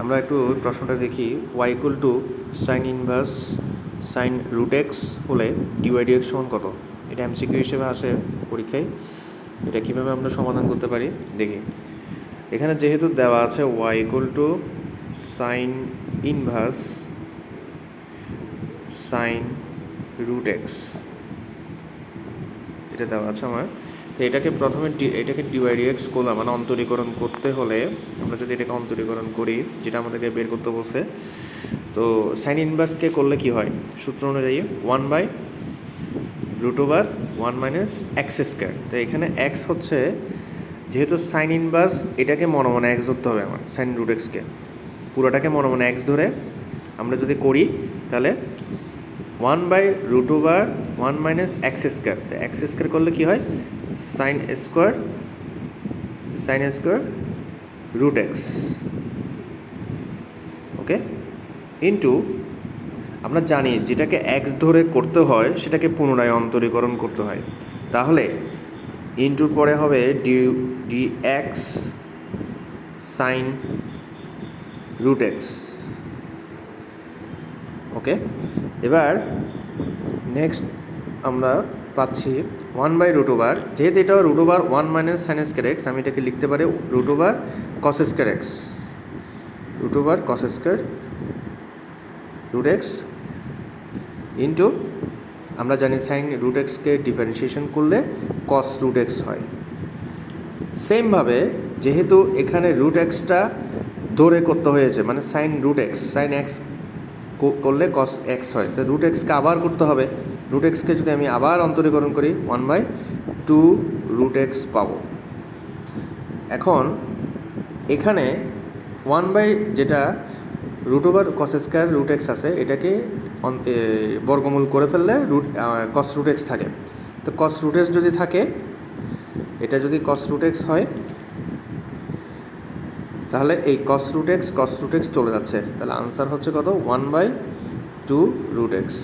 আমরা একটু প্রশ্নটা দেখি। y equal to sine inverse sine root x হলে ডিওয়াই সমান কত? এটা এমসিকিউ হিসেবে আসে পরীক্ষায়। এটা কীভাবে আমরা সমাধান করতে পারি দেখি। এখানে যেহেতু দেওয়া আছে y equal to sine inverse sine root x, এটা দেওয়া আছে আমার। তো এটাকে প্রথমে এটাকে ডিওয়াই/ডিএক্স করলাম, মানে অন্তরীকরণ করতে হলে আমরা যদি এটাকে অন্তরীকরণ করি, যেটা আমাদেরকে বের করতে বলছে, তো সাইন ইনভার্সকে করলে কি হয়? সূত্র অনুযায়ী 1/√1 মাইনাস এক্স স্কোয়ার। তো এখানে এক্স হচ্ছে, যেহেতু সাইন ইনভার্স, এটাকে মনে মনে এক্স ধরতে হবে আমার, সাইন রুট এক্সকে পুরোটাকে মনে মনে এক্স ধরে আমরা যদি করি তাহলে 1/√1 মাইনাস এক্স স্কোয়ার। তো এক্স স্কোয়ার করলে কী হয়? সাইন স্কোয়ার রুট এক্স, ওকে, ইন্টু আমরা জানি যেটাকে এক্স ধরে করতে হয় সেটাকে পুনরায় অন্তরীকরণ করতে হয়। তাহলে ইন্টুর পরে হবে d x sine root x, okay. এবার নেক্সট আমরা পাচ্ছি 1/√, যেহেতু এটা √1 মাইনাস সাইন স্কোয়ার এক্স, আমি এটাকে লিখতে পারি √cos square x, √cos square root x into আমরা জানি সাইন রুট এক্সকে ডিফারেন্সিয়েশন করলে কস রুট এক্স হয়। সেমভাবে যেহেতু এখানে রুট এক্সটা ধরে করতে হয়েছে, মানে sine root x, sine x করলে কস এক্স হয়, তো রুট এক্সকে আবার করতে হবে। রুট এক্সকে যদি আমি আবার অন্তরীকরণ করি 1/2 পাবো। এখন এখানে 1 যেটা √cos স্কোয়ার রুট এক্স আছে, এটাকে বর্গমূল করে ফেললে কস রুট এক্স থাকে। তো কস রুট এক্স যদি থাকে, এটা যদি কস রুট এক্স হয়, তাহলে এই কস রুট এক্স চলে যাচ্ছে। তাহলে আনসার হচ্ছে কত? 1/2 রুট এক্স।